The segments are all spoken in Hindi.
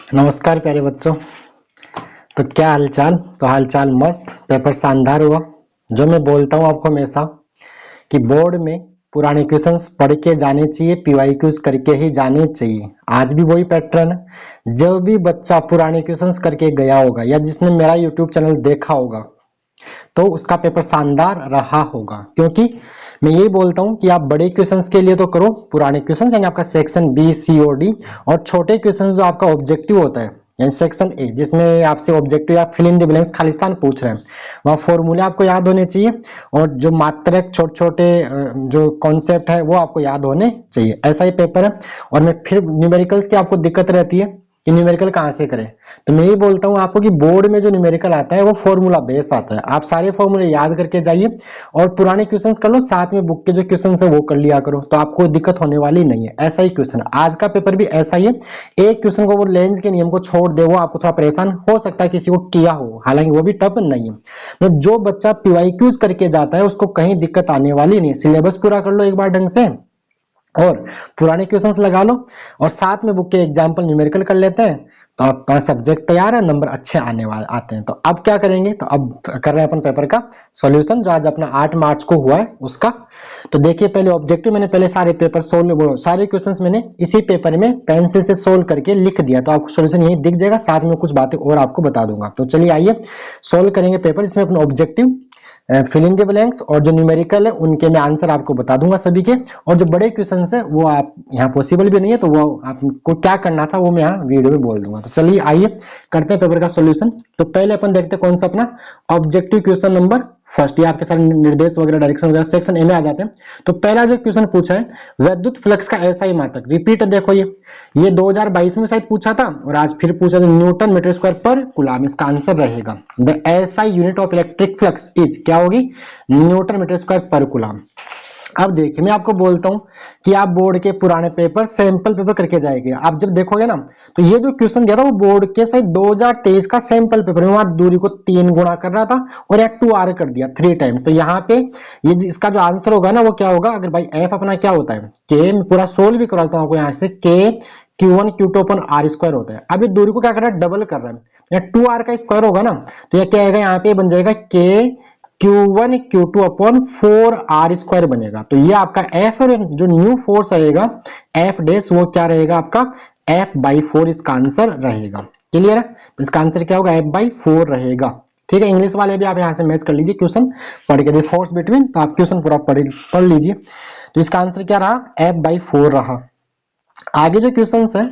नमस्कार प्यारे बच्चों। तो क्या हालचाल? तो हालचाल मस्त, पेपर शानदार हुआ। जो मैं बोलता हूँ आपको हमेशा कि बोर्ड में पुराने क्वेश्चंस पढ़ के जाने चाहिए, पीवाईक्यूज करके ही जाने चाहिए। आज भी वही पैटर्न है। जब भी बच्चा पुराने क्वेश्चंस करके गया होगा या जिसने मेरा यूट्यूब चैनल देखा होगा तो उसका पेपर शानदार रहा होगा, क्योंकि मैं यही बोलता हूं कि आप बड़े क्वेश्चंस के लिए तो करो पुराने क्वेश्चंस, यानी आपका सेक्शन बी, सी और डी, और छोटे क्वेश्चंस जो आपका ऑब्जेक्टिव होता है यानी सेक्शन ए, जिसमें आपसे ऑब्जेक्टिव या fill in the blanks Khalistan पूछ रहे हैं, वहाँ फॉर्मूले आपको याद होने चाहिए और जो मात्रक छोटे छोटे जो कॉन्सेप्ट है वो आपको याद होने चाहिए। ऐसा ही पेपर है। और मैं फिर न्यूमेरिकल्स की आपको दिक्कत रहती है कि न्यूमेरिकल कहाँ से करें, तो मैं ये बोलता हूँ आपको कि बोर्ड में जो न्यूमेरिकल आता है वो फॉर्मूला बेस आता है। आप सारे फॉर्मूले याद करके जाइए और पुराने क्वेश्चंस कर लो, साथ में बुक के जो क्वेश्चंस है वो कर लिया करो, तो आपको दिक्कत होने वाली नहीं है। ऐसा ही क्वेश्चन आज का पेपर भी ऐसा ही है। एक क्वेश्चन को वो लेंस के नियम को छोड़ दे, वो आपको थोड़ा परेशान हो सकता है किसी को किया हो, हालांकि वो भी टफ नहीं है। जो बच्चा पीवाईक्यूज करके जाता है उसको कहीं दिक्कत आने वाली नहीं। सिलेबस पूरा कर लो एक बार ढंग से और पुराने क्वेश्चंस लगा लो और साथ में बुक के एग्जांपल न्यूमेरिकल कर लेते हैं, तो आपका सब्जेक्ट तैयार है, नंबर अच्छे आने वाले आते हैं। तो अब क्या करेंगे, तो अब कर रहे हैं अपन पेपर का सॉल्यूशन जो आज अपना 8 मार्च को हुआ है उसका। तो देखिए पहले ऑब्जेक्टिव मैंने पहले सारे पेपर सोल्व, सारे क्वेश्चंस मैंने इसी पेपर में पेंसिल से सोल्व करके लिख दिया, तो आपको सॉल्यूशन यही दिख जाएगा, साथ में कुछ बातें और आपको बता दूंगा। तो चलिए आइए सोल्व करेंगे पेपर। इसमें अपना objective, fill in the blanks और जो न्यूमेरिकल है उनके मैं आंसर आपको बता दूंगा सभी के, और जो बड़े क्वेश्चन है वो आप यहाँ पॉसिबल भी नहीं है, तो वो आपको क्या करना था वो मैं यहाँ वीडियो में बोल दूंगा। तो चलिए आइए करते हैं पेपर का सॉल्यूशन। तो पहले अपन देखते हैं कौन सा अपना ऑब्जेक्टिव क्वेश्चन नंबर फर्स्ट। ये आपके सारे निर्देश वगैरह डायरेक्शन वगैरह सेक्शन ए में आ जाते हैं। तो पहला जो क्वेश्चन पूछा है विद्युत फ्लक्स का एसआई मात्रक, रिपीट देखो ये 2022 में शायद पूछा था और आज फिर पूछा था, न्यूटन मीटर स्क्वायर पर कूलम इसका आंसर रहेगा। The SI unit of electric flux is क्या होगी, न्यूटन मीटर स्क्वायर पर कूलम। अब देखिए मैं आपको बोलता हूं कि आप बोर्ड के पुराने पेपर सैंपल पेपर करके जाएंगे, आप जब देखोगे ना तो ये जो क्वेश्चन दिया था वो बोर्ड के शायद 2023 का सैंपल पेपर में, वहां दूरी को 3 गुणा कर रहा था और या 2r कर दिया 3 टाइम्स। तो यहाँ पे ये इसका जो आंसर होगा ना वो क्या होगा, अगर भाई एफ अपना क्या होता है के, मैं पूरा सोल्व भी कराता हूं आपको यहाँ से, के Q1 Q2 upon are square होता है। अब ये दूरी को क्या कर रहा है, डबल कर रहा है, या 2r का स्क्वायर होगा ना, तो ये क्या आएगा यहाँ पे बन जाएगा के Q1 Q2 upon 4r square बनेगा। तो ये आपका F और जो न्यू फोर्स रहेगा F डैश वो क्या रहेगा आपका F/4 इसका आंसर रहेगा। क्लियर है? तो इसका आंसर क्या होगा, F/4 रहेगा। ठीक है, इंग्लिश वाले भी आप यहाँ से मैच कर लीजिए, क्वेश्चन पढ़ के फोर्स बिटवीन, तो आप क्वेश्चन पूरा पढ़ लीजिए। तो इसका आंसर क्या रहा, F/4 रहा। आगे जो क्वेश्चन है,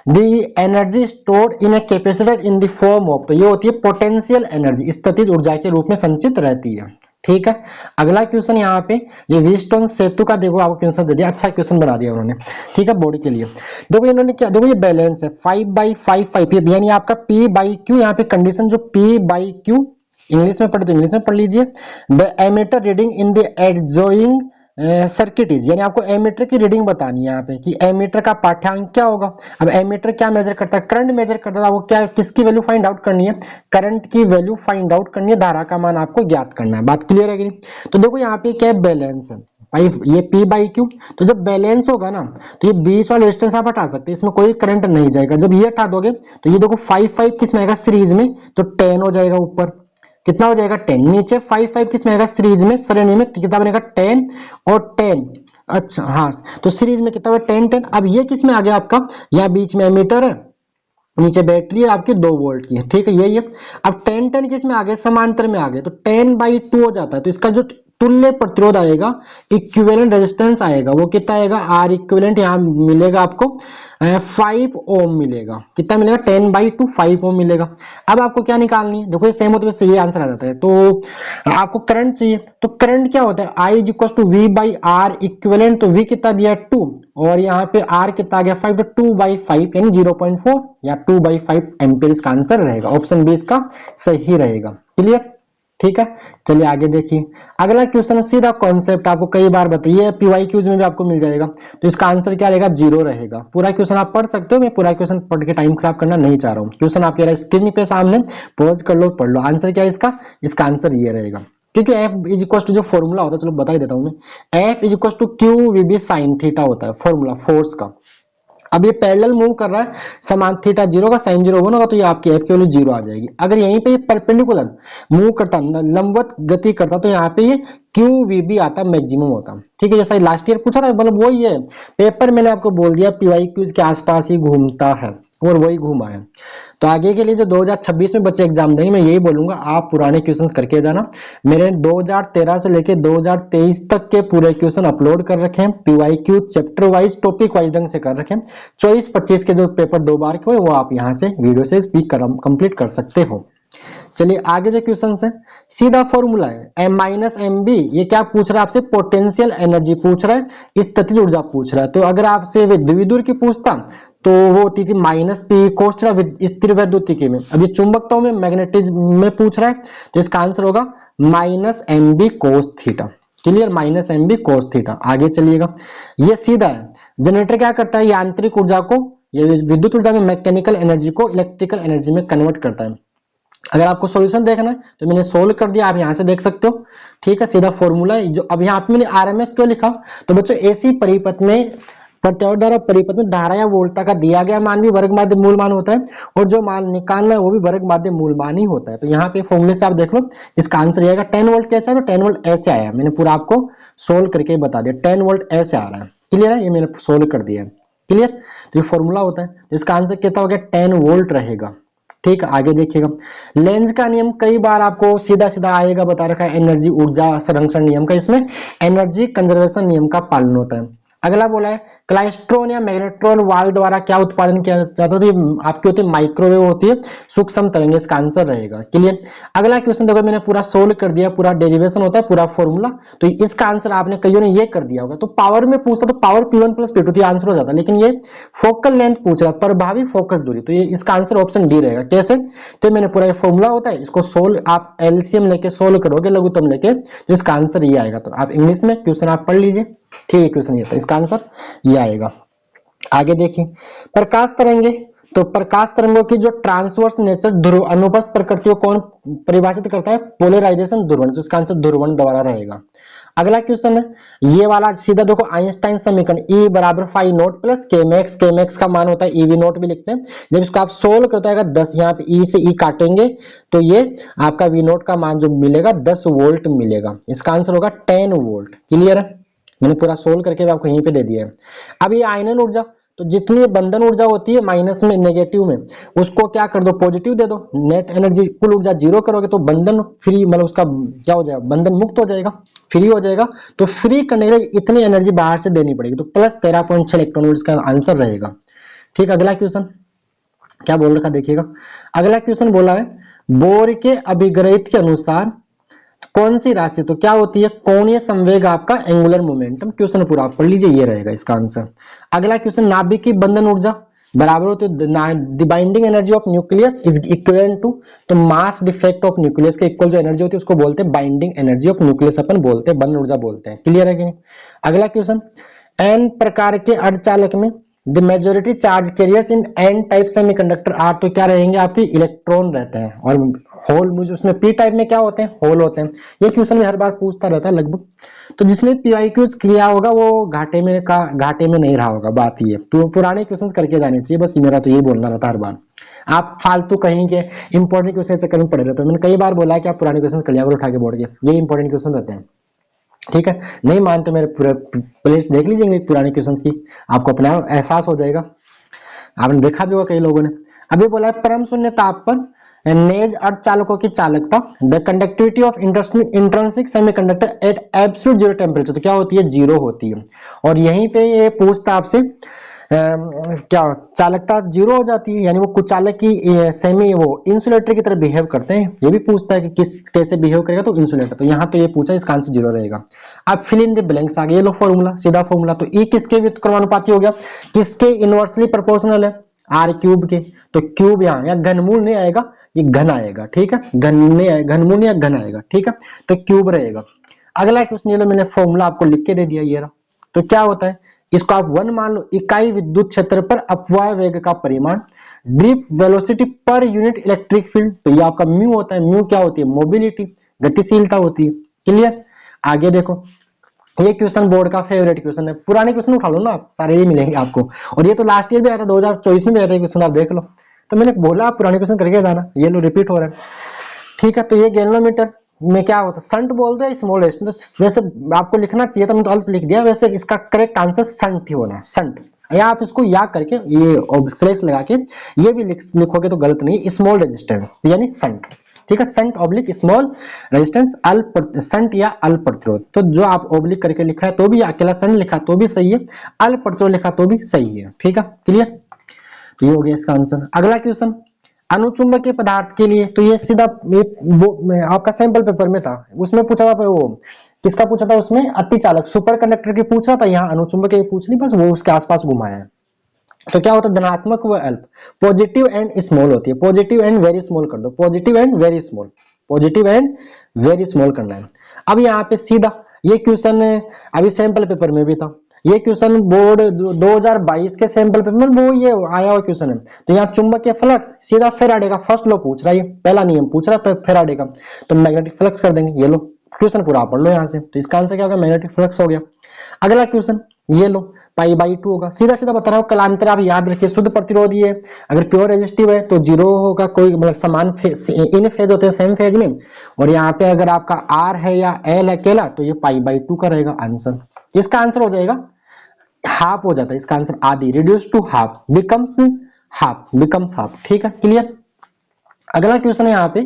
the energy stored in a capacitor in the form of, तो ये होती है पोटेंशियल एनर्जी, स्थितिज ऊर्जा के रूप में संचित रहती है। ठीक है, अगला क्वेश्चन यहाँ पे ये व्हीटस्टोन सेतु का देखो आपको क्वेश्चन दे दिया, अच्छा क्वेश्चन बना दिया उन्होंने। ठीक है, बॉडी के लिए देखो इन्होंने क्या, देखो ये बैलेंस है 5/5 यानी आपका P/Q, यहाँ पे कंडीशन जो P/Q इंग्लिश में पढ़े तो इंग्लिश में पढ़ लीजिए। The ammeter reading in the adjoining circuit is, यानी आपको एमीटर की रीडिंग बतानी है यहाँ पे कि एमीटर का पाठ्यांक क्या होगा। अब एमीटर क्या मेजर करता है, करंट मेजर करता है, वो क्या किसकी वैल्यू फाइंड आउट करनी है, करंट की वैल्यू फाइंड आउट करनी है, धारा का मान आपको ज्ञात करना है। बात क्लियर है कि नहीं? तो देखो यहाँ पे क्या बैलेंस है भाई, ये P/Q, तो जब बैलेंस होगा ना तो ये बीच वाला रेजिस्टेंस आप हटा सकते हैं, इसमें कोई करंट नहीं जाएगा। जब ये हटा दोगे तो ये देखो 5/5 किस में आएगा सीरीज में, तो 10 हो जाएगा ऊपर, कितना हो जाएगा 10, नीचे 5/5 किस में आएगा सीरीज में, श्रेणी में, कितना बनेगा 10 और 10। अच्छा हाँ, तो सीरीज में कितना हुआ 10 10। अब ये किस में आ गया आपका, यहाँ बीच में एमीटर है, नीचे बैटरी है आपकी 2 वोल्ट की, ठीक है यही है। अब 10 10 किस में आ गए, समांतर में आ गए, तो 10/2 हो जाता है। तो इसका जो तुल्य प्रतिरोध आएगा, इक्विवेलेंट रेजिस्टेंस आएगा, वो कितना आएगा, आर इक्विवेलेंट यहाँ मिलेगा आपको 5 ओम मिलेगा। कितना मिलेगा, 10/2 5 ओम मिलेगा। अब आपको क्या निकालनी है, देखो ये सेम होता है, ये आंसर आ जाता है। तो आपको करंट चाहिए, तो करंट क्या होता है, I = V/R इक्विवेलेंट, तो V कितना दिया है 2 और यहाँ पे R कितना आ गया 5, तो 2/5 यानी 0.4 या 2/5 एम्पियर इसका आंसर रहेगा। ऑप्शन बी इसका सही रहेगा। क्लियर? ठीक है, चलिए आगे देखिए। अगला क्वेश्चन सीधा कॉन्सेप्ट, आपको कई बार बताइए, पीवाईक्यूज में भी आपको मिल जाएगा। तो इसका आंसर क्या रहेगा, 0 रहेगा। पूरा क्वेश्चन आप पढ़ सकते हो, मैं पूरा क्वेश्चन पढ़ के टाइम खराब करना नहीं चाह रहा हूँ। क्वेश्चन आपके स्क्रीन पे सामने, पॉज कर लो, पढ़ लो। आंसर क्या है इसका आंसर ये रहेगा, क्योंकि F = जो फॉर्मूला होता है, चलो बता ही देता हूँ मैं, F = Q VB sin theta होता है फॉर्मूला फोर्स का। अब ये पैरेलल मूव कर रहा है, समान थीटा 0 का साइन 0 1 होगा, तो ये आपकी एफ की वैल्यू 0 आ जाएगी। अगर यहीं पे ये परपेंडिकुलर मूव करता, लंबवत गति करता, तो यहाँ पे ये क्यू वी बी आता, मैक्सिमम होता। ठीक है, जैसा लास्ट ईयर पूछा था, मतलब वही है पेपर, मैंने आपको बोल दिया पी वाई क्यूज के आसपास ही घूमता है और वही घूमा है। तो आगे के लिए जो 2026 में बच्चे एग्जाम देंगे, मैं यही बोलूंगा आप पुराने क्वेश्चंस करके जाना। मैंने 2013 से लेके 2023 तक के पूरे क्वेश्चन अपलोड कर रखे हैं, PYQ chapter wise topic wise ढंग से कर रखे हैं। 24-25 के जो पेपर 2 बार के हुए वो आप यहाँ से वीडियो से भी कंप्लीट कर सकते हो। चलिए आगे जो क्वेश्चन है, सीधा फॉर्मूला है एम माइनस एम बी। ये क्या पूछ रहा है आपसे, पोटेंशियल एनर्जी पूछ रहा है, स्थितिज ऊर्जा पूछ रहा है। तो अगर आपसे द्विविधुर की पूछता तो वो होती थी माइनस पी कोस थीटा स्थिर वैद्युतिकी में। अभी चुंबकत्व में मैग्नेटिज्म में पूछ रहा है, तो इसका आंसर होगा minus M B cos theta. Clear, minus M B cos theta. आगे चलिएगा, ये सीधा है। जनरेटर क्या करता है, यांत्रिक ऊर्जा को, ये विद्युत ऊर्जा में मैकेनिकल एनर्जी को इलेक्ट्रिकल एनर्जी में कन्वर्ट करता है। अगर आपको सॉल्यूशन देखना है तो मैंने सोल्व कर दिया, आप यहां से देख सकते हो। ठीक है, सीधा फॉर्मूला है। जो अब यहाँ पे मैंने आरएमएस क्यों लिखा, तो बच्चों एसी परिपथ में, प्रत्यावर्त धारा परिपथ में धारा या वोल्टा का दिया गया मान भी वर्ग माध्य मूल मान होता है, और जो मान निकालना है वो भी वर्ग माध्य मूल मान ही होता है। तो यहाँ पे फॉर्मूले से आप देख लो, इसका आंसर आएगा 10 वोल्ट। कैसे है, तो 10 वोल्ट ऐसे आया, मैंने पूरा आपको सोल्व करके बता दिया। 10 वोल्ट ऐसे आ रहा है। क्लियर है, ये मैंने सोल्व कर दिया है। क्लियर, तो ये फॉर्मूला होता है। तो इसका आंसर कितना हो गया, 10 वोल्ट रहेगा। ठीक है, आगे देखिएगा, लेंज का नियम कई बार आपको सीधा सीधा आएगा, बता रखा है एनर्जी ऊर्जा संरक्षण नियम का, इसमें एनर्जी कंजर्वेशन नियम का पालन होता है। अगला बोला है क्लाइस्ट्रॉन या मैग्नेट्रॉन वाल्व द्वारा क्या उत्पादन किया जाता है, तो ये आपकी होती है माइक्रोवेव होती है, सूक्ष्म तरंग, इसका आंसर रहेगा। क्लियर, अगला क्वेश्चन देखो, मैंने पूरा सोल्व कर दिया, पूरा डेरिवेशन होता है, पूरा फॉर्मूला। तो इसका आंसर आपने कईयों ने ये कर दिया होगा। तो पावर में पूछता तो पावर P1 प्लस P2 तो आंसर हो जाता, लेकिन ये फोकल लेंथ पूछ रहा है, प्रभावी फोकस दूरी, तो ये इसका आंसर ऑप्शन डी रहेगा। कैसे, तो मैंने पूरा फॉर्मूला होता है, इसको सोल्व आप एलसीएम लेके सोल्व करोगे, लघुत्तम लेके, तो इसका आंसर ये आएगा। तो आप इंग्लिश में क्वेश्चन आप पढ़ लीजिए। ठीक है, क्वेश्चन ये था, इसका आंसर ये आएगा। आगे देखिए, प्रकाश तरंगे, तो प्रकाश तरंगों की जो ट्रांसवर्स नेचर ध्रुव अनुप्रस्थ प्रकृति को कौन परिभाषित करता है, पोलराइजेशन ध्रुवण, तो इसका आंसर ध्रुवण द्वारा रहेगा। अगला क्वेश्चन है ये वाला, सीधा देखो आइंस्टाइन समीकरण E बराबर फाई नोट प्लस के मैक्स का मान होता है EV नोट भी लिखते हैं। जब इसको आप सोल्व करते हैं 10, यहाँ पे E से E काटेंगे तो ये आपका V नोट का मान जो मिलेगा 10 वोल्ट मिलेगा। इसका आंसर होगा 10 वोल्ट। क्लियर है, मैंने पूरा सोल्व करके आपको यहीं पे दे दिया है। अब ये आयनन ऊर्जा, तो जितनी बंधन ऊर्जा होती है माइनस में, नेगेटिव में, उसको क्या कर दो, पॉजिटिव दे दो। नेट एनर्जी कुल ऊर्जा 0 करोगे तो बंधन फ्री, मतलब उसका क्या हो जाएगा, बंधन मुक्त हो जाएगा, फ्री हो जाएगा। तो फ्री करने के लिए इतनी एनर्जी बाहर से देनी पड़ेगी, तो प्लस 13.6 इलेक्ट्रॉन वोल्ट का आंसर रहेगा। ठीक, अगला क्वेश्चन क्या बोल रखा देखिएगा। अगला क्वेश्चन बोला है बोर के अभिग्रहित के अनुसार कौन सी राशि, तो क्या होती है कोणीय संवेग आपका एंगुलर मोमेंटम। क्वेश्चन पूरा आप पढ़ लीजिए, ये रहेगा इसका आंसर। अगला क्वेश्चन नाभिक की बंधन ऊर्जा बराबर होती है the binding energy of nucleus is equivalent to, तो मास डिफेक्ट ऑफ न्यूक्लियस के इक्वल जो एनर्जी होती है उसको बोलते हैं बाइंडिंग एनर्जी ऑफ न्यूक्लियस, अपन बोलते हैं बंधन ऊर्जा बोलते हैं। क्लियर है कि नहीं। अगला क्वेश्चन, एन प्रकार के अर्धचालक में the majority charge carriers in N type semiconductor are, तो क्या रहेंगे आपके इलेक्ट्रॉन रहते हैं, और होल मुझे उसमें पी टाइप में क्या होते हैं, होल होते हैं। ये क्वेश्चन में हर बार पूछता रहता है लगभग। तो जिसने पीआईक्यूज किया होगा वो घाटे में नहीं रहा होगा, बात ये तो पुराने क्वेश्चंस करके जाने चाहिए, बस मेरा तो यही बोलना रहता है हर बार। आप फालतू कहीं के इंपॉर्टेंट क्वेश्चन चक्कर में पड़े रहते हो। मैंने कई बार बोला है कि आप पुराने क्वेश्चन कर लिया करो उठा के बोर्ड के, ये इंपॉर्टेंट क्वेश्चन रहते हैं। ठीक है, नहीं मानते मेरे पूरे प्लेलिस्ट देख लीजिए पुराने क्वेश्चंस की, आपको अपना एहसास हो जाएगा। आपने देखा भी होगा कई लोगों ने। अभी बोला है परम शून्य ताप पर नेज अर्धचालकों की चालकता, the conductivity of intrinsic semiconductor at absolute zero temperature, तो क्या होती है, जीरो होती है। और यहीं पे ये पूछता आपसे क्या चालकता जीरो हो जाती है, यानी वो कुछ चालक की सेमी वो इंसुलेटर की तरह बिहेव करते हैं। ये भी पूछता है कि किस कैसे बिहेव करेगा, तो इंसुलेटर, तो यहाँ पे ये पूछा, इसका आंसर जीरो रहेगा। अब फिल इन द ब्लैंक्स आ गए, ये लो फॉर्मूला, सीधा फॉर्मूला। तो ई किसके व्युत्क्रमानुपाती हो गया, किसके इनवर्सली प्रोपोर्शनल है, आर क्यूब के, तो क्यूब यहाँ घनमूल नहीं आएगा, ये घन आएगा। ठीक है, घनमूल या घन आएगा। ठीक है, तो क्यूब रहेगा। अगला क्वेश्चन ये लो, मैंने फॉर्मूला आपको लिख के दे दिया, ये रहा। तो क्या होता है, इसको आप 1 मान लो, इकाई विद्युत क्षेत्र पर अपवाय वेग का परिमाण, drip velocity per unit electric field, तो ये आपका म्यू होता है। म्यू क्या होती है, मोबिलिटी, गतिशीलता होती है। क्लियर, आगे देखो, ये क्वेश्चन बोर्ड का फेवरेट क्वेश्चन है, पुराने क्वेश्चन उठा लो ना आप, सारे ही मिलेंगे आपको। और ये तो लास्ट ईयर भी आया था, 2024 में भी आया था क्वेश्चन, आप देख लो। तो मैंने बोला आप पुराने क्वेश्चन करके जाना, ये लो रिपीट हो रहा है। ठीक है, तो ये गैल्वेनोमीटर में क्या होता है, शंट बोलते हैं स्मॉल रेजिस्टेंस। तो वैसे आपको लिखना चाहिए था, मैंने तो अल्प लिख दिया, वैसे इसका करेक्ट आंसर शंट ही होना है, शंट। या आप इसको याद करके ये स्लैश लगा के ये भी लिखोगे तो गलत नहीं, स्मॉल रेजिस्टेंस यानी शंट। ठीक है, शंट ऑब्लिक स्मॉल रेजिस्टेंस, अल्प शंट या अल्प प्रतिरोध। तो जो आप ऑब्लिक करके लिखा है तो भी, अकेला शंट लिखा तो भी सही है, अल्प प्रतिरोध लिखा तो भी सही है। ठीक है, क्लियर। तो ये हो गया इसका आंसर। अगला क्वेश्चन, अनुचुंबकीय पदार्थ के लिए, तो ये सीधा आपका सैंपल पेपर में था, उसमें पूछा था, वो किसका पूछा था, उसमें अतिचालक सुपर कंडक्टर की पूछ रहा था, यहाँ अनुचुंबकीय पूछ नहीं, बस वो उसके आसपास घुमाया है। तो क्या होता है, धनात्मक व अल्प, पॉजिटिव एंड स्मॉल होती है, पॉजिटिव एंड वेरी स्मॉल कर दो, positive and very small, positive and very small करना है। अब यहाँ पे सीधा ये क्वेश्चन अभी सैंपल पेपर में भी था, ये क्वेश्चन बोर्ड 2022 के सैंपल पेपर में वो ये आया हुआ क्वेश्चन है। तो यहाँ चुंबकीय फ्लक्स सीधा फेराडे का फर्स्ट लॉ पूछ रहा है, पहला नियम पूछ रहा है फेराडे का, तो मैग्नेटिक फ्लक्स कर देंगे। ये लो क्वेश्चन पूरा पढ़ लो यहाँ से, तो इसका आंसर क्या होगा, मैग्नेटिक फ्लक्स हो गया। अगला क्वेश्चन ये लो, पाई बाई 2 होगा, सीधा सीधा बता रहा हूँ, कलांतर आप याद रखिए, शुद्ध प्रतिरोध ये, अगर प्योर रेजिस्टिव है तो जीरो होगा, कोई मतलब समान इन फेज होते हैं सेम फेज में। और यहाँ पे अगर आपका आर है या एल अकेला, तो ये पाई बाई 2 का रहेगा आंसर। इसका आंसर हो जाएगा हाफ, हो जाता है इसका आंसर, आधी, reduce to half, becomes half. ठीक है, क्लियर। अगला क्वेश्चन है यहाँ पे,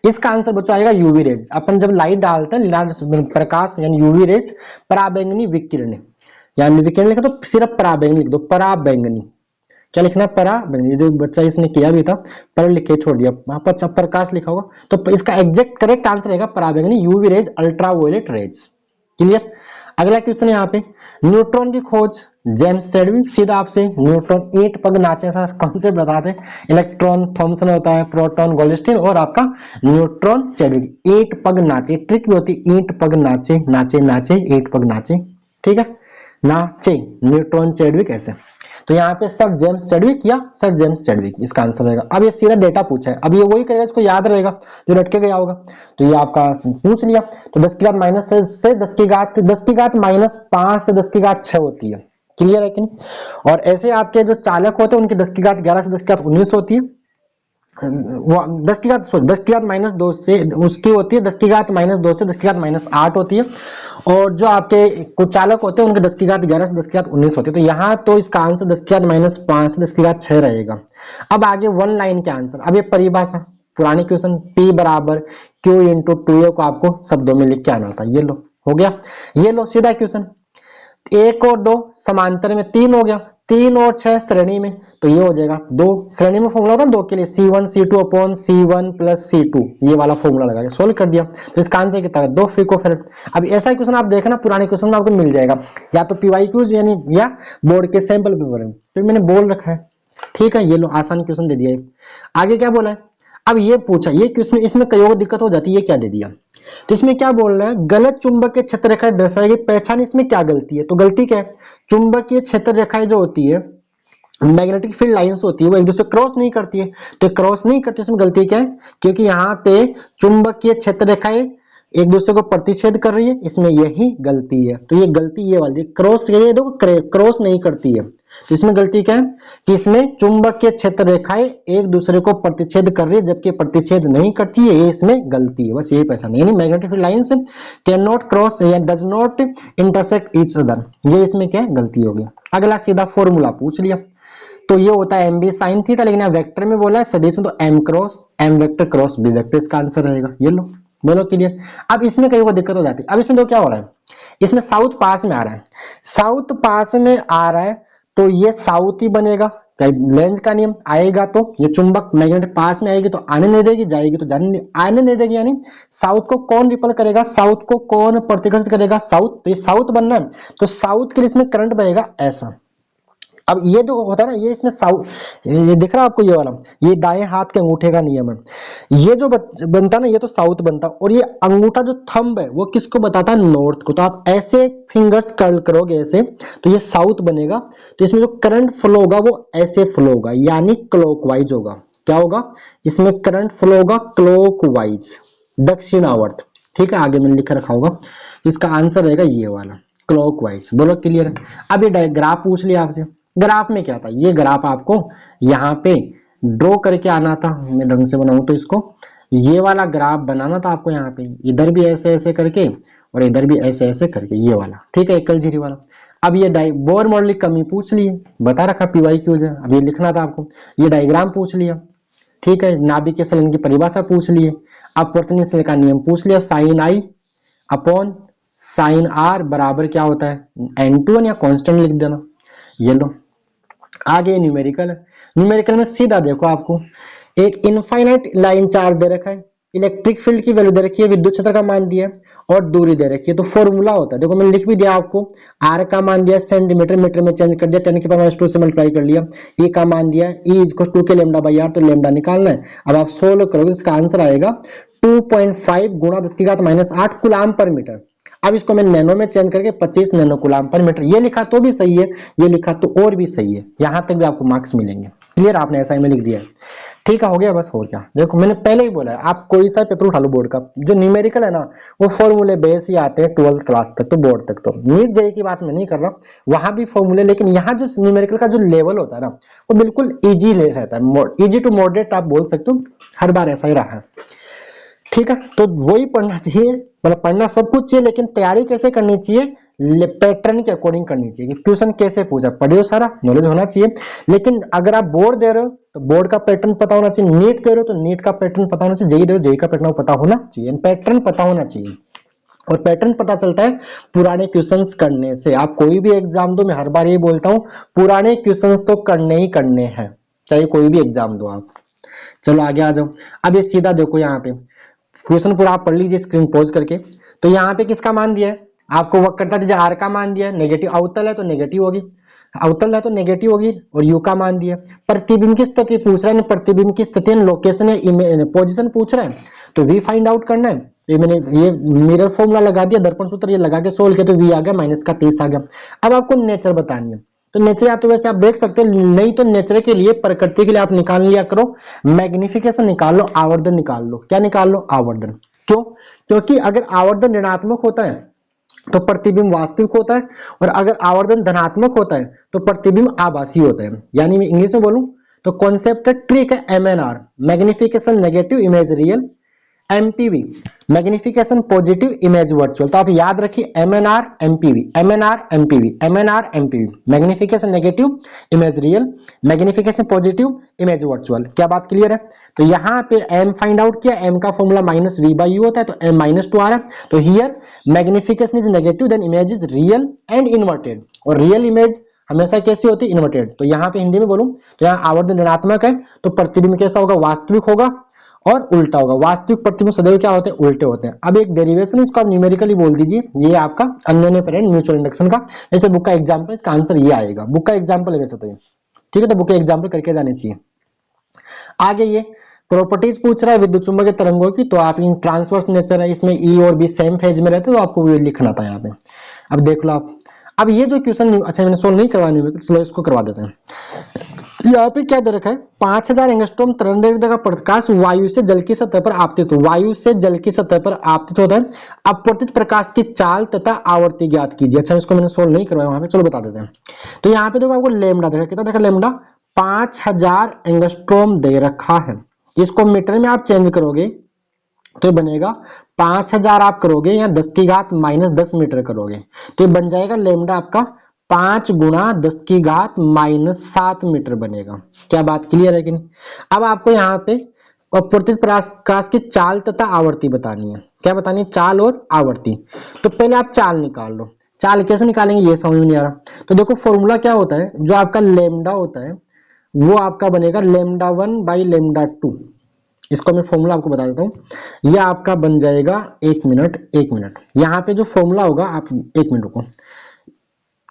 इसका आंसर बच्चों आएगा यूवी रेज। अपन जब लाइट डालते हैं, प्रकाश यानी यूवी रेज, पराबैंगनी विकिरण, यानी विकिरण लिखा तो सिर्फ पराबैंगनी लिख दो, पराबैंगनी। क्या लिखना है, पराबैंगनी। जो बच्चा इसने किया भी था, पर लिख के छोड़ दिया, वहां पर प्रकाश लिखा होगा, तो इसका एग्जैक्ट करेक्ट आंसर रहेगा पराबैंगनी, UV rays, ultraviolet rays. Clear. अगला क्वेश्चन यहाँ पे, न्यूट्रॉन की खोज जेम्स चैडविक। सीधा आपसे न्यूट्रॉन ईंट पग नाचे, ऐसा कॉन्सेप्ट बताते हैं। इलेक्ट्रॉन थॉमसन होता है, प्रोटॉन गोल्डस्टीन, और आपका न्यूट्रॉन चैडविक। ईंट पग नाचे, ट्रिक भी होती है, ईंट पग नाचे, नाचे नाचे, ईंट पग नाचे। ठीक है, नाचे, न्यूट्रॉन चैडविक ऐसे। तो यहाँ पे सर जेम्स चैडविक या सर जेम्स चैडविक इसका आंसर रहेगा। अब ये सीधा डेटा पूछा है, अब ये वही करेगा, इसको याद रहेगा जो रटके गया होगा। तो ये आपका पूछ लिया, तो 10 की घात माइनस से 10 की घात माइनस 5 से 10 की घात 6 होती है। क्लियर है कि नहीं। और ऐसे आपके जो चालक होते हैं उनकी 10 की घात 11 से 10 की घात 19 होती है। 10 की घात माइनस 2 से उसकी होती है 10 की घात माइनस 2 से 10 की घात माइनस 8 होती है। और जो आपके कुछ चालक होते हैं उनके 10 की घात 11 से 10 की घात 19 होती है। तो यहाँ तो इसका आंसर 10 की घात माइनस 5 से 10 की घात 6 रहेगा। अब आगे वन लाइन के आंसर, अब ये परिभाषा पुराने क्वेश्चन, P बराबर Q इंटू 2A को आपको शब्दों में लिख के आना होता है। ये लो हो गया, ये लो सीधा क्वेश्चन। 1 और 2 समांतर में, 3 हो गया, 3 और 6 श्रेणी में, तो ये हो जाएगा 2 श्रेणी में फॉर्मूला होता है 2 के लिए, C1 C2 upon C1 plus C2, ये वाला फॉर्मूला लगा के सोल्व कर दिया। तो इसका आंसर कितना है, 2 पिकोफैराड। अब ऐसा क्वेश्चन आप देखना पुराने क्वेश्चन में आपको मिल जाएगा, या तो PYQs यानी या बोर्ड के सैंपल पेपर में, तो मैंने बोल रखा है। ठीक है, ये लो आसान क्वेश्चन दे दिया है। आगे क्या बोला है, अब ये पूछा, ये क्वेश्चन इसमें कई और दिक्कत हो जाती है, ये क्या दे दिया। तो इसमें क्या बोल रहा है, गलत चुंबकीय क्षेत्र रेखाएं दर्शाई गई, पहचान इसमें क्या गलती है। तो गलती क्या है, चुंबकीय क्षेत्र रेखाएं जो होती है, मैग्नेटिक फील्ड लाइंस होती है, वो एक दूसरे क्रॉस नहीं करती है। तो क्रॉस नहीं करती, इसमें गलती क्या है, क्योंकि यहाँ पे चुंबकीय क्षेत्र रेखाएं एक दूसरे को प्रतिच्छेद कर रही है, इसमें यही गलती है। तो ये गलती ये वाली क्रॉस, ये देखो क्रॉस नहीं करती है, तो इसमें गलती क्या है कि इसमें चुंबकीय क्षेत्र रेखाएं एक दूसरे को प्रतिच्छेद कर रही है, जबकि प्रतिच्छेद नहीं करती है, ये इसमें गलती है, बस यही पहचान। यानी magnetic field lines can not cross या does not intersect each other, ये इसमें क्या गलती होगी। अगला सीधा फॉर्मूला पूछ लिया, तो ये होता है mb sin थीटा, लेकिन यहाँ वेक्टर में बोला है, सदिश में तो m cross m vector cross b vector इसका आंसर रहेगा। ये लो बोलो क्लियर। अब इसमें कई को दिक्कत हो जाती है। अब इसमें तो क्या हो रहा है, इसमें साउथ पास में आ रहा है, साउथ पास में आ रहा है, तो ये साउथ ही बनेगा, लेंज का नियम आएगा, तो ये चुंबक मैग्नेट पास में आएगी तो आने नहीं देगी, जाएगी तो जाने आने नहीं देगी, यानी साउथ को कौन रिपल करेगा, साउथ को कौन प्रतिकर्षित करेगा, साउथ। तो ये साउथ बनना है, तो साउथ के लिए इसमें करंट बहेगा ऐसा। अब ये जो होता है ना, ये इसमें ये दिख रहा है आपको, ये वाला, ये दाएं हाथ के अंगूठे का नियम है। ये जो बनता है ना, ये तो साउथ बनता है, और ये अंगूठा जो थंब है वो किसको बताता है, नॉर्थ को। तो आप ऐसे फिंगर्स कर्ल करोगे ऐसे, तो ये साउथ बनेगा। तो इसमें जो करंट फ्लो होगा वो ऐसे फ्लो होगा, यानी क्लॉकवाइज होगा। क्या होगा, इसमें करंट फ्लो होगा क्लॉकवाइज, दक्षिणावर्त। ठीक है, आगे मैंने लिख रखा होगा, इसका आंसर रहेगा ये वाला। क्लॉकवाइज। बोलो क्लियर है। अब ये ग्राफ पूछ लिया आपसे, ग्राफ में क्या था, ये ग्राफ आपको यहाँ पे ड्रॉ करके आना था। मैं ढंग से बनाऊं तो इसको, ये वाला ग्राफ बनाना था आपको, यहाँ पे इधर भी ऐसे ऐसे करके और इधर भी ऐसे ऐसे करके, ये वाला, ठीक है, एकल जीरो वाला। अब ये बोर मॉडल की कमी पूछ ली, बता रखा पीवाई क्यू है, अब ये लिखना था आपको। ये डायग्राम पूछ लिया, ठीक है, नाभिकीय संलयन की परिभाषा पूछ लिए, अपवर्तनीय संलयन का नियम पूछ लिया, sine I upon sine R बराबर क्या होता है n2 या कांस्टेंट लिख देना। ये लो, आगे न्यूमेरिकल है। न्यूमेरिकल में सीधा देखो, आपको एक इनफाइनाइट लाइन चार्ज दे रखा है, इलेक्ट्रिक फील्ड की वैल्यू दे रखी है, विद्युत क्षेत्र का मान दिया है और दूरी दे रखी है। तो फॉर्मूला होता है, देखो मैंने लिख भी दिया आपको, आर का मान दिया सेंटीमीटर, मीटर में चेंज कर दिया, 10 की पावर -2 से मल्टीप्लाई कर लिया, ई का मान दिया ई इक्वल टू के लैम्डा बाई आर, तो लैम्डा निकालना है। अब आप सोल्व करोगे, इसका आंसर आएगा 2.5 गुणा 10 की घात -8 कूलाम पर मीटर। अब इसको मैं नैनो में चेंज करके 25 नैनो कूलाम पर मीटर, ये लिखा तो भी सही है, ये लिखा तो और भी सही है, यहां तक भी आपको मार्क्स मिलेंगे। क्लियर, आपने ऐसा ही में लिख दिया है, ठीक है, हो गया बस। हो क्या, देखो मैंने पहले ही बोला है, आप कोई सा पेपर उठा लो बोर्ड का, जो न्यूमेरिकल है ना, वो फॉर्मूले बेस ही आते हैं 12th क्लास तक, तो बोर्ड तक। तो नीट जेईई की बात मैं नहीं कर रहा, वहां भी फॉर्मूले, लेकिन यहाँ जो न्यूमेरिकल का जो लेवल होता है ना, वो बिल्कुल इजी रहता है, इजी टू मॉडरेट आप बोल सकते हो, हर बार ऐसा ही रहा है, ठीक है। तो वही पढ़ना चाहिए, मतलब पढ़ना सब कुछ चाहिए, लेकिन तैयारी कैसे करनी चाहिए, पैटर्न के अकॉर्डिंग करनी चाहिए कि क्वेश्चन कैसे पूछा, पढ़ियो, सारा नॉलेज होना चाहिए। लेकिन अगर आप बोर्ड दे रहे हो तो बोर्ड का पैटर्न पता होना चाहिए, नीट दे रहे हो तो नीट का पैटर्न पता होना चाहिए, जेईई दे रहे हो जेईई का पैटर्न पता होना चाहिए, पैटर्न पता होना चाहिए। और पैटर्न पता चलता है पुराने क्वेश्चंस करने से। आप कोई भी एग्जाम दो, मैं हर बार ये बोलता हूँ, पुराने क्वेश्चंस तो करने ही करने हैं, चाहे कोई भी एग्जाम दो आप। चलो आगे आ जाओ। अब ये सीधा देखो, यहाँ पे क्वेश्चन पूरा आप पढ़ लीजिए स्क्रीन पॉज करके। तो यहाँ पे किसका मान दिया है आपको, वक्रता त्रिज्या आर का मान दिया है, नेगेटिव अवतल है तो नेगेटिव होगी, अवतल है तो नेगेटिव होगी, और यू का मान दिया। प्रतिबिंब की स्थिति पूछ रहा है, प्रतिबिंब की स्थिति लोकेशन या पोजीशन पूछ रहा है, तो वी फाइंड आउट करना है। ये मैंने ये मिरर फॉर्मूला लगा दिया, दर्पण सूत्र ये लगा के सोल्व किया, तो वी आ गया -30 आ गया। अब आपको नेचर बतानी है, तो नेचर या तो वैसे आप देख सकते हो, नहीं तो नेचर के लिए, प्रकृति के लिए आप निकाल लिया करो, मैग्निफिकेशन निकाल लो, आवर्धन निकाल लो। क्या निकाल लो, आवर्धन। क्यों, क्योंकि अगर आवर्धन ऋणात्मक होता है तो प्रतिबिंब वास्तविक होता है, और अगर आवर्धन धनात्मक होता है तो प्रतिबिंब आभासी होता है। यानी मैं इंग्लिश में बोलूं तो कॉन्सेप्ट ट्रिक है MNR, magnification negative image real, MPV magnification positive image virtual. तो आप याद रखिए MNR MPV, MNR MPV, MNR MPV, magnification negative image real, magnification positive image virtual. क्या बात क्लियर है। तो यहाँ पे M फाइंड आउट किया, M का फॉर्मूला -V/U होता है, तो M -2 आ रहा है। तो here magnification is negative, then image is real and inverted, और रियल इमेज हमेशा कैसी होती है, इन्वर्टेड। तो यहाँ पे हिंदी में बोलूं तो यहाँ आवर्धन ऋणात्मक है, तो प्रतिबिंब कैसा होगा, वास्तविक होगा, और उल्टा होगा। वास्तविक प्रतिबिंब सदैव क्या होते हैं, उल्टे होते हैं। अब एक डेरिवेशन, इसको आप न्यूमेरिकली बोल दीजिए, ये आपका अन्योन्य प्रेरण म्यूचुअल इंडक्शन का, जैसे बुक का एग्जांपल, इसका आंसर ये आएगा, बुक का एग्जांपल है वैसे तो ये, ठीक है, तो बुक का एग्जांपल करके जाने चाहिए। आगे ये प्रॉपर्टीज पूछ रहा है विद्युत चुंबकीय तरंगों की, तो आप इन ट्रांसवर्स नेचर है, इसमें ई और बी सेम फेज में रहते, तो आपको ये लिखना था यहाँ पे। अब देख लो आप, अब ये जो क्वेश्चन, अच्छा मैंने सोल्व नहीं करवानी, चलो इसको करवा देते हैं। यहाँ पे क्या दे रखा है, 5000 एंगस्ट्रॉम तरंगदैर्घ्य का प्रकाश वायु से जल की सतह पर आपतित, वायु से जल की सतह पर आपतित होता है। अपवर्तित प्रकाश की चाल तथा आवर्ती ज्ञात कीजिए। अच्छा इसको मैंने सोल्व नहीं करवाया वहां पे, चलो बता देते हैं। तो यहाँ पे देखो आपको लैम्डा देखा, कितना देखा लैम्डा, 5000 एंगस्ट्रॉम दे रखा है। इसको मीटर में आप चेंज करोगे तो बनेगा 5000 आप करोगे या 10 की घात -10 मीटर करोगे, तो ये बन जाएगा लैम्डा आपका 5 गुणा 10 की घात -7 मीटर बनेगा। क्या बात क्लियर है कि नहीं। अब आपको यहाँ पे अपवर्तित प्रकाश की चाल तथा आवर्ती बतानी है। क्या बतानी है, चाल और आवर्ती। तो पहले आप चाल निकाल लो, चाल कैसे निकालेंगे ये समझ में नहीं आ रहा। तो देखो फॉर्मूला क्या होता है, जो आपका लैम्डा होता है वो आपका बनेगा λ1/λ2। इसको मैं फॉर्मूला आपको बता देता हूँ, यह आपका बन जाएगा, एक मिनट यहाँ पे जो फॉर्मूला होगा, आप एक मिनट रुको,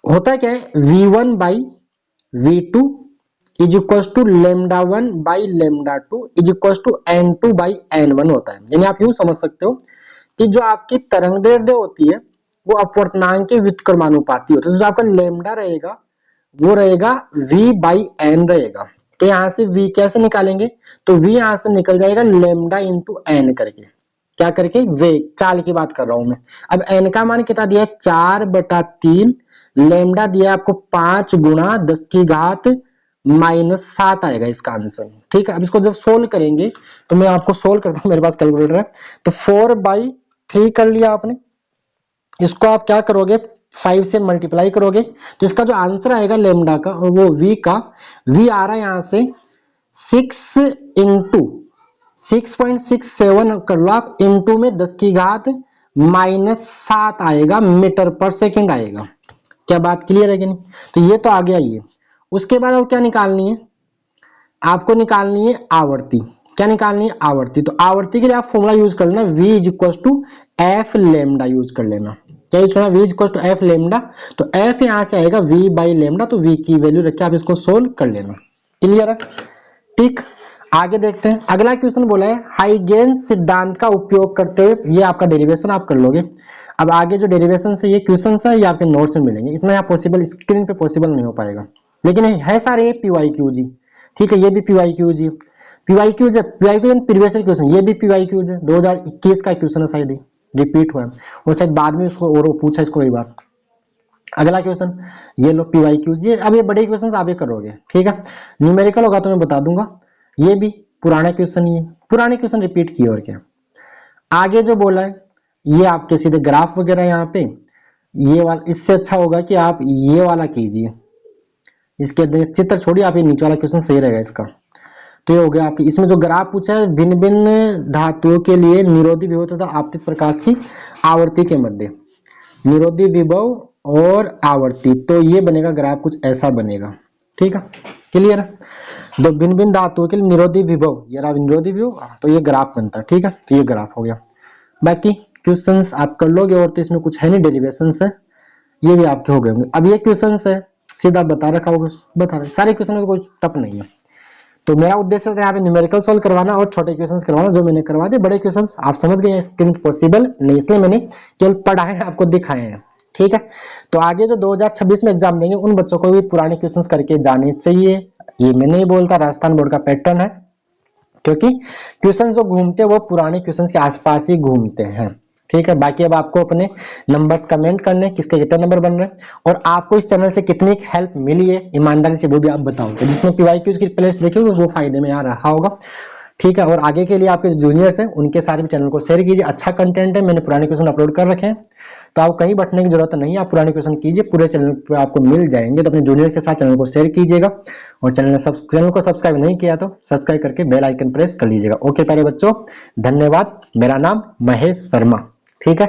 होता है क्या है, V1/V2 is equal to λ1/λ2 is equal to N2/N1 होता है। यानी आप यूं समझ सकते हो कि जो आपकी तरंगदैर्घ्य होती है वो अपवर्तनांक के व्युत्क्रमानुपाती होती है। तो जो आपका लैम्डा रहेगा वो रहेगा V/N रहेगा। तो यहां से V कैसे निकालेंगे, तो V यहां से निकल जाएगा लैम्डा इंटू N करके। क्या करके, वेग, चाल की बात कर रहा हूं मैं। अब n का मान कितना दिया है, 4/3, लेमडा दिया है आपको 5 गुणा 10 की घात -7 आएगा इसका आंसर। ठीक है, अब इसको जब सोल्व करेंगे तो मैं आपको सोल्व करता हूं, मेरे पास कैलकुलेटर है। तो 4/3 कर लिया आपने, इसको आप क्या करोगे, 5 से मल्टीप्लाई करोगे तो इसका जो आंसर आएगा लेमडा का, और वो v का, v आ रहा है यहां से 6 इंटू 6.67 कर लो आप, इंटू में 10 की घात -7 आएगा, मीटर पर सेकंड आएगा। क्या बात क्लियर है कि नहीं? तो ये तो आ गया ये। उसके बाद और क्या निकालनी है, आपको निकालनी है आवर्ती। क्या निकालनी है, आवर्ती। तो आवर्ती के लिए आप फॉर्मूला यूज कर लेना, v is equal to F lambda use कर लेना। क्या यूज करना, v is equal to F lambda. तो एफ यहां से आएगा v बाई लेमडा, तो v की वैल्यू रख के आप इसको सोल्व कर लेना। क्लियर है? ठीक, आगे देखते हैं। अगला क्वेश्चन बोला है हाइगेन्स सिद्धांत का उपयोग करते हुए, ये आपका डेरिवेशन आप कर लोगे। अब आगे जो डेरिवेशन है, ये क्वेश्चन है, ये आपके नोट्स में मिलेंगे। इतना यहाँ पॉसिबल स्क्रीन पे पॉसिबल नहीं हो पाएगा, लेकिन है सारे PYQ जी। ठीक है, ये भी PYQ जी, PYQ है, PYQ प्रीवियस क्वेश्चन, ये भी PYQ है, 2021 का क्वेश्चन है, शायद रिपीट हुआ है, और शायद बाद में उसको और पूछा इसको कई बार। अगला क्वेश्चन ये लो PYQ, ये अब ये बड़े क्वेश्चन आप ही करोगे। ठीक है, न्यूमेरिकल होगा तो मैं बता दूंगा। ये भी पुराना क्वेश्चन ही है, पुराने क्वेश्चन रिपीट किए और क्या। आगे जो बोला है ये आपके सीधे ग्राफ वगैरह यहाँ पे, ये वाला इससे अच्छा होगा कि आप ये वाला कीजिए, इसके चित्र छोड़िए, आप ये नीचे वाला क्वेश्चन सही रहेगा इसका। तो ये हो गया आपकी, इसमें जो ग्राफ पूछा है, भिन्न भिन्न धातुओं के लिए निरोधी विभव तथा आपतित प्रकाश की आवर्ती के मध्य, निरोधी विभव और आवर्ती, तो ये बनेगा ग्राफ कुछ ऐसा बनेगा। ठीक है, क्लियर है? दो भिन्न भिन्न धातुओं के लिए निरोधी विभव, ये रहा निरोधी विभव, तो ये ग्राफ बनता है। ठीक है, तो ये ग्राफ हो गया। बाकी क्वेश्चंस आप कर लोगे, और तो इसमें कुछ है नहीं, डेरिवेशंस है, ये भी आपके हो गए होंगे। अब ये क्वेश्चंस है सीधा बता रखा होगा, बता रहे सारे क्वेश्चन में कोई टफ नहीं है। तो मेरा उद्देश्य था यहाँ पे न्यूमेरिकल सॉल्व करवाना और छोटे क्वेश्चंस करवाना, जो मैंने करवा दिए। बड़े क्वेश्चंस आप समझ गए, स्क्रीन पॉसिबल नहीं, इसलिए मैंने केवल पढ़ाए हैं, आपको दिखाए हैं। ठीक है, तो आगे जो 2026 में एग्जाम देंगे उन बच्चों को भी पुराने क्वेश्चंस करके जाने चाहिए। ये मैं नहीं बोलता, राजस्थान बोर्ड का पैटर्न है, क्योंकि क्वेश्चन जो घूमते हैं वो पुराने क्वेश्चन के आसपास ही घूमते हैं। ठीक है, बाकी अब आपको अपने नंबर्स कमेंट करने, किसके कितने नंबर बन रहे हैं, और आपको इस चैनल से कितनी हेल्प मिली है ईमानदारी से, वो भी आप बताओ। तो जिसने PYQ की प्लेलिस्ट देखी होगी वो फायदे में आ रहा होगा। ठीक है, और आगे के लिए आपके जूनियर्स हैं उनके साथ भी चैनल को शेयर कीजिए। अच्छा कंटेंट है, मैंने पुराने क्वेश्चन अपलोड कर रखे हैं, तो आप कहीं बैठने की जरूरत नहीं है, आप पुराने क्वेश्चन कीजिए, पूरे चैनल पे आपको मिल जाएंगे। तो अपने जूनियर के साथ चैनल को शेयर कीजिएगा, और चैनल को सब्सक्राइब नहीं किया तो सब्सक्राइब करके बेल आइकन प्रेस कर लीजिएगा। ओके प्यारे बच्चों, धन्यवाद। मेरा नाम महेश शर्मा। ठीक है।